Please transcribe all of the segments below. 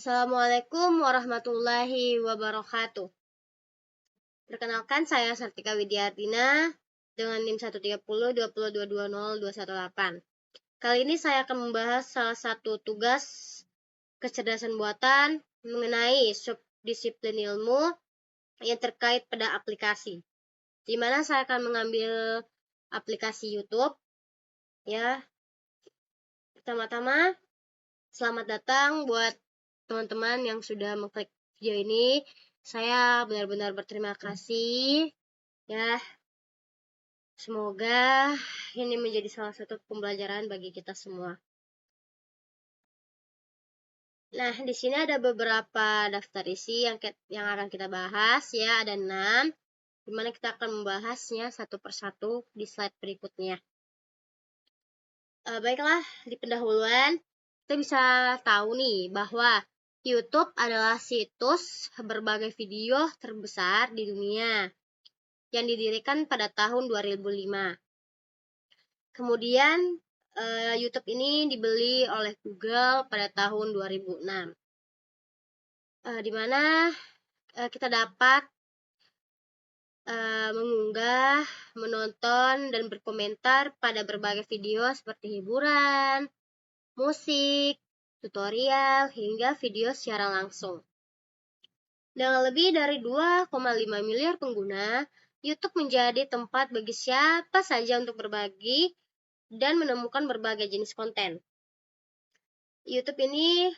Assalamualaikum warahmatullahi wabarakatuh. Perkenalkan, saya Sartika Widyardina dengan NIM 13020220218. Kali ini saya akan membahas salah satu tugas kecerdasan buatan mengenai subdisiplin ilmu yang terkait pada aplikasi. Di mana saya akan mengambil aplikasi YouTube. Ya, pertama-tama selamat datang buat teman-teman yang sudah mengklik video ini. Saya benar-benar berterima kasih ya. Semoga ini menjadi salah satu pembelajaran bagi kita semua. Nah, di sini ada beberapa daftar isi yang akan kita bahas ya, ada 6, dimana kita akan membahasnya satu persatu di slide berikutnya. Baiklah, di pendahuluan kita bisa tahu nih bahwa YouTube adalah situs berbagai video terbesar di dunia yang didirikan pada tahun 2005. Kemudian YouTube ini dibeli oleh Google pada tahun 2006. Di mana kita dapat mengunggah, menonton, dan berkomentar pada berbagai video seperti hiburan, musik, tutorial, hingga video secara langsung. Dengan lebih dari 2,5 miliar pengguna, YouTube menjadi tempat bagi siapa saja untuk berbagi dan menemukan berbagai jenis konten. YouTube ini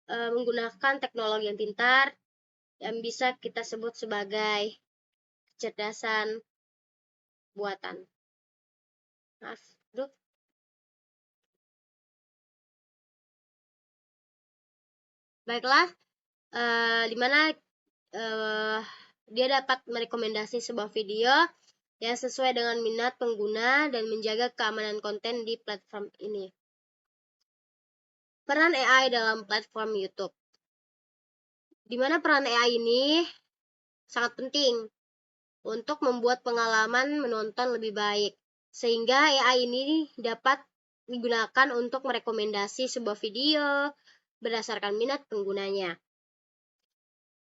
menggunakan teknologi yang pintar yang bisa kita sebut sebagai kecerdasan buatan. Baiklah, di mana dia dapat merekomendasi sebuah video yang sesuai dengan minat pengguna dan menjaga keamanan konten di platform ini. Peran AI dalam platform YouTube. Di mana peran AI ini sangat penting untuk membuat pengalaman menonton lebih baik, sehingga AI ini dapat digunakan untuk merekomendasi sebuah video berdasarkan minat penggunanya.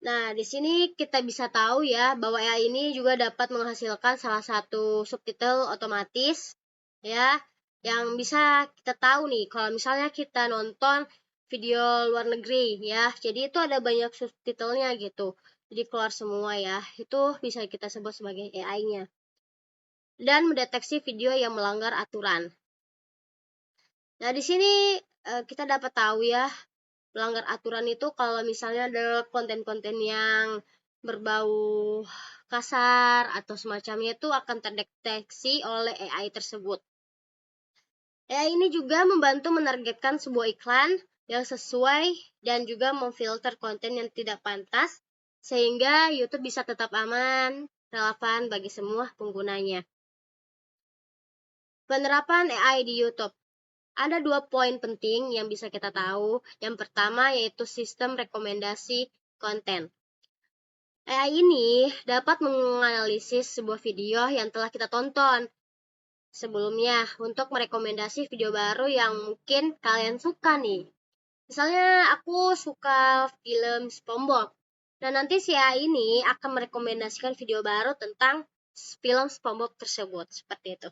Nah, di sini kita bisa tahu ya bahwa AI ini juga dapat menghasilkan salah satu subtitle otomatis ya, yang bisa kita tahu nih kalau misalnya kita nonton video luar negeri ya. Jadi itu ada banyak subtitlenya gitu. Jadi keluar semua ya. Itu bisa kita sebut sebagai AI-nya. Dan mendeteksi video yang melanggar aturan. Nah, di sini kita dapat tahu ya, melanggar aturan itu kalau misalnya ada konten-konten yang berbau kasar atau semacamnya itu akan terdeteksi oleh AI tersebut. AI ini juga membantu menargetkan sebuah iklan yang sesuai dan juga memfilter konten yang tidak pantas sehingga YouTube bisa tetap aman, relevan bagi semua penggunanya. Penerapan AI di YouTube. Ada 2 poin penting yang bisa kita tahu. Yang pertama yaitu sistem rekomendasi konten. AI ini dapat menganalisis sebuah video yang telah kita tonton sebelumnya untuk merekomendasi video baru yang mungkin kalian suka nih. Misalnya aku suka film SpongeBob. Dan nanti si AI ini akan merekomendasikan video baru tentang film SpongeBob tersebut. Seperti itu.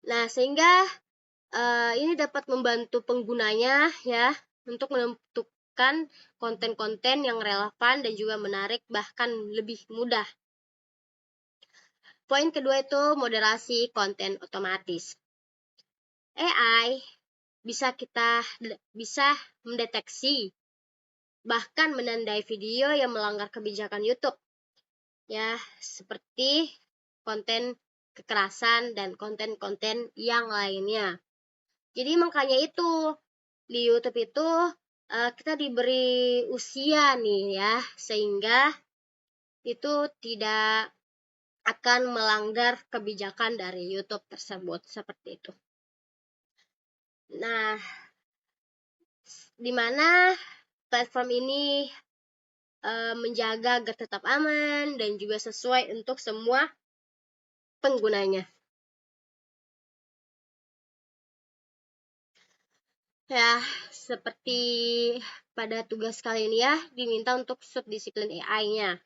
Nah, sehingga ini dapat membantu penggunanya ya untuk menentukan konten-konten yang relevan dan juga menarik, bahkan lebih mudah. Poin kedua itu moderasi konten otomatis. AI bisa mendeteksi bahkan menandai video yang melanggar kebijakan YouTube. Ya, seperti konten kekerasan dan konten-konten yang lainnya. Jadi makanya itu di YouTube itu kita diberi usia nih ya, sehingga itu tidak akan melanggar kebijakan dari YouTube tersebut seperti itu. Nah, di mana platform ini menjaga agar tetap aman dan juga sesuai untuk semua penggunanya. Ya, seperti pada tugas kali ini ya, diminta untuk subdisiplin AI-nya.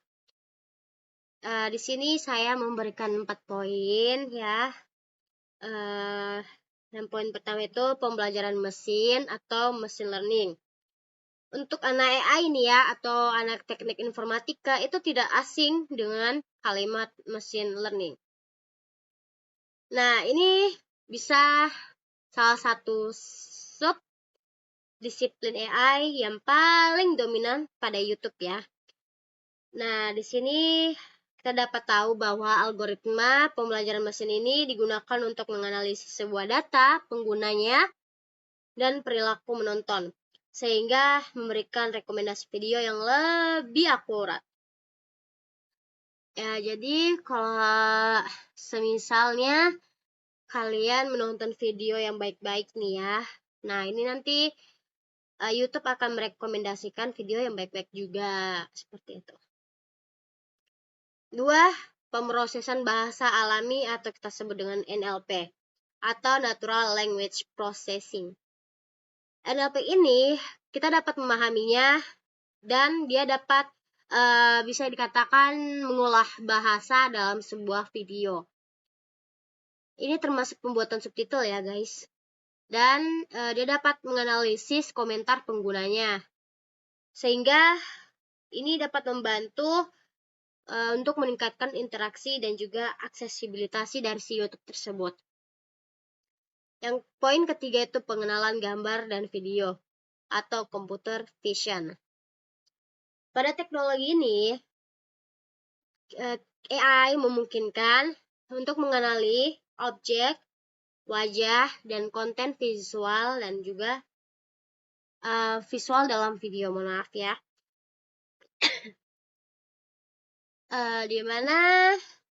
Di sini saya memberikan 4 poin ya. Yang poin pertama itu pembelajaran mesin atau machine learning. Untuk anak AI ini ya, atau anak teknik informatika itu tidak asing dengan kalimat machine learning. Nah, ini bisa salah satu sub disiplin AI yang paling dominan pada YouTube ya. Nah, di sini kita dapat tahu bahwa algoritma pembelajaran mesin ini digunakan untuk menganalisis sebuah data penggunanya dan perilaku menonton, sehingga memberikan rekomendasi video yang lebih akurat. Ya, jadi kalau semisalnya kalian menonton video yang baik-baik nih ya, nah ini nanti YouTube akan merekomendasikan video yang baik-baik juga, seperti itu. 2. Pemrosesan bahasa alami atau kita sebut dengan NLP atau Natural Language Processing. NLP ini kita dapat memahaminya dan dia dapat bisa dikatakan mengolah bahasa dalam sebuah video. Ini termasuk pembuatan subtitle ya guys. Dan dia dapat menganalisis komentar penggunanya. Sehingga ini dapat membantu untuk meningkatkan interaksi dan juga aksesibilitas dari si YouTube tersebut. Yang poin ketiga itu pengenalan gambar dan video atau computer vision. Pada teknologi ini, AI memungkinkan untuk mengenali objek, wajah, dan konten visual dan juga visual dalam video. Mohon maaf ya. Di mana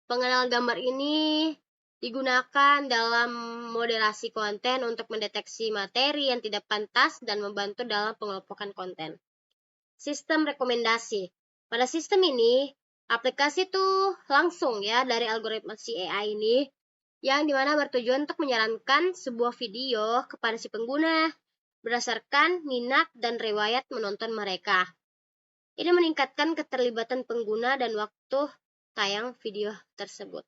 pengenalan gambar ini digunakan dalam moderasi konten untuk mendeteksi materi yang tidak pantas dan membantu dalam pengelompokan konten. Sistem rekomendasi. Pada sistem ini, aplikasi itu langsung ya dari algoritma si AI ini, yang dimana bertujuan untuk menyarankan sebuah video kepada si pengguna berdasarkan minat dan riwayat menonton mereka. Ini meningkatkan keterlibatan pengguna dan waktu tayang video tersebut.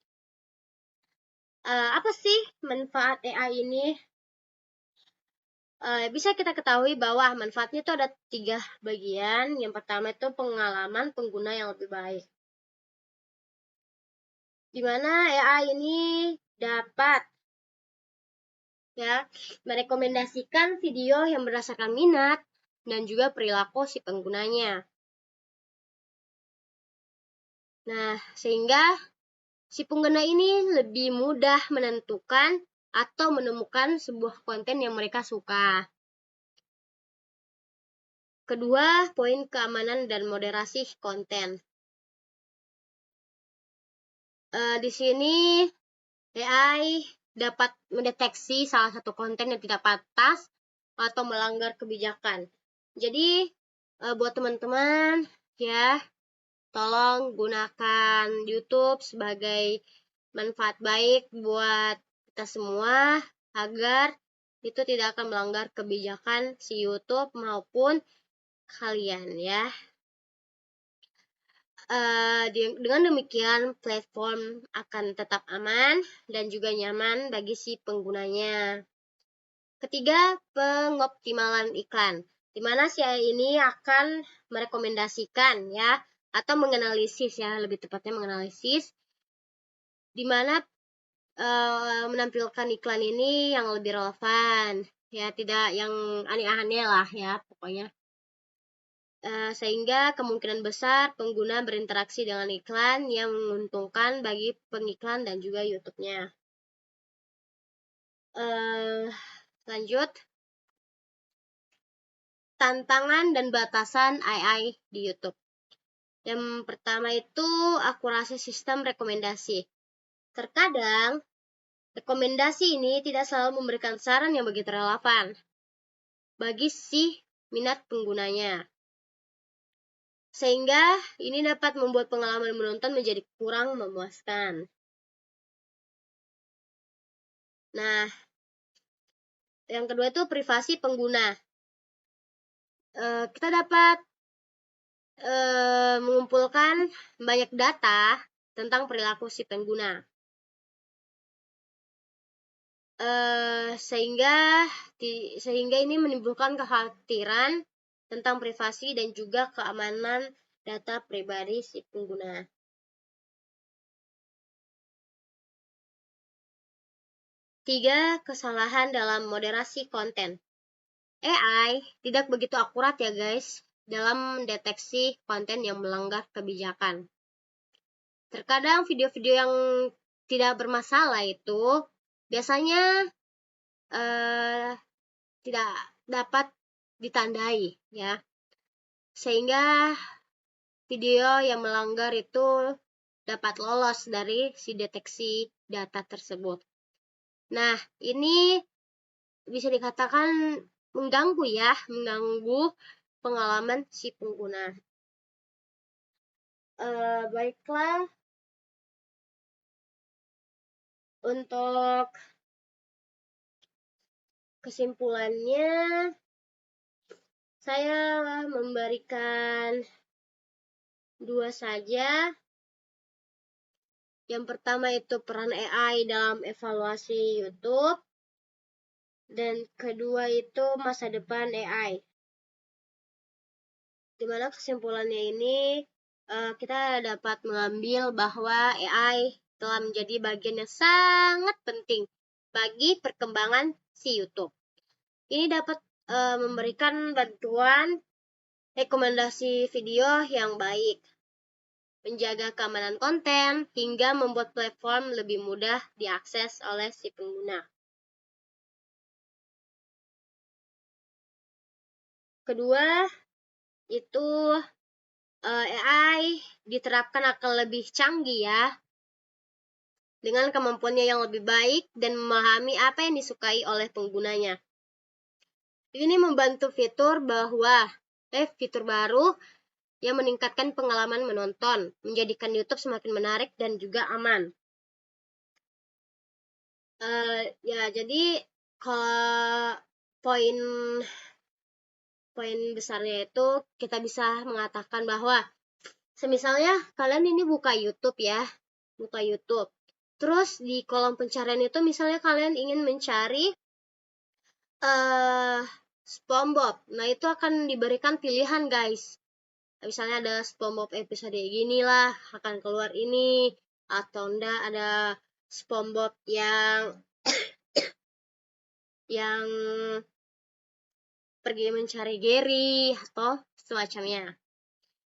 Apa sih manfaat AI ini? Bisa kita ketahui bahwa manfaatnya itu ada 3 bagian. Yang pertama itu pengalaman pengguna yang lebih baik. Di mana AI ini dapat ya merekomendasikan video yang berdasarkan minat dan juga perilaku si penggunanya. Nah, sehingga si pengguna ini lebih mudah menentukan atau menemukan sebuah konten yang mereka suka. Kedua, poin keamanan dan moderasi konten. Di sini AI dapat mendeteksi salah satu konten yang tidak pantas atau melanggar kebijakan. Jadi, buat teman-teman ya, tolong gunakan YouTube sebagai manfaat baik buat kita semua agar itu tidak akan melanggar kebijakan si YouTube maupun kalian ya. Dengan demikian platform akan tetap aman dan juga nyaman bagi si penggunanya. Ketiga, pengoptimalan iklan, di mana si AI ini akan merekomendasikan ya atau menganalisis ya, lebih tepatnya menganalisis di mana menampilkan iklan ini yang lebih relevan ya, tidak yang aneh-aneh lah ya pokoknya. Sehingga kemungkinan besar pengguna berinteraksi dengan iklan yang menguntungkan bagi pengiklan dan juga YouTube-nya. Lanjut, tantangan dan batasan AI di YouTube. Yang pertama itu akurasi sistem rekomendasi. Terkadang rekomendasi ini tidak selalu memberikan saran yang begitu relevan bagi si minat penggunanya. Sehingga ini dapat membuat pengalaman menonton menjadi kurang memuaskan. Nah, yang kedua itu privasi pengguna. kita dapat mengumpulkan banyak data tentang perilaku si pengguna. Sehingga ini menimbulkan kekhawatiran tentang privasi dan juga keamanan data pribadi si pengguna. Tiga, kesalahan dalam moderasi konten. AI tidak begitu akurat ya guys dalam mendeteksi konten yang melanggar kebijakan. Terkadang video-video yang tidak bermasalah itu biasanya tidak dapat ditandai ya, sehingga video yang melanggar itu dapat lolos dari si deteksi data tersebut. Nah, ini bisa dikatakan mengganggu pengalaman si pengguna. Baiklah, untuk kesimpulannya saya memberikan 2 saja. Yang pertama itu peran AI dalam evaluasi YouTube, dan kedua itu masa depan AI. Dimana kesimpulannya ini kita dapat mengambil bahwa AI telah menjadi bagian yang sangat penting bagi perkembangan si YouTube. Ini dapat memberikan bantuan rekomendasi video yang baik, menjaga keamanan konten, hingga membuat platform lebih mudah diakses oleh si pengguna. Kedua, itu AI diterapkan akan lebih canggih ya, dengan kemampuannya yang lebih baik dan memahami apa yang disukai oleh penggunanya. Ini membantu fitur baru yang meningkatkan pengalaman menonton, menjadikan YouTube semakin menarik dan juga aman. Ya, jadi kalau poin besarnya itu kita bisa mengatakan bahwa semisalnya kalian ini buka YouTube. Terus di kolom pencarian itu misalnya kalian ingin mencari SpongeBob. Nah, itu akan diberikan pilihan guys. Misalnya ada SpongeBob episode gini lah akan keluar ini, atau enggak ada SpongeBob yang pergi mencari Gary atau semacamnya.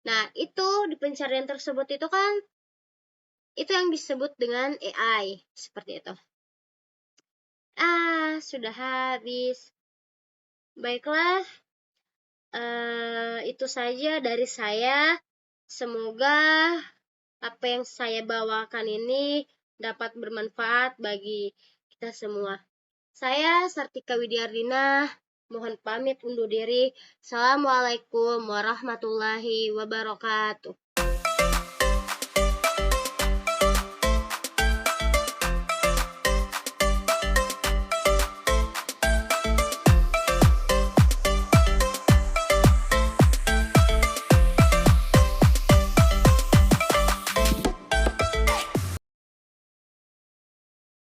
Nah, itu di pencarian tersebut itu kan itu yang disebut dengan AI, seperti itu. Sudah habis. Baiklah, itu saja dari saya. Semoga apa yang saya bawakan ini dapat bermanfaat bagi kita semua. Saya Sartika Widyardina, mohon pamit undur diri. Assalamualaikum warahmatullahi wabarakatuh.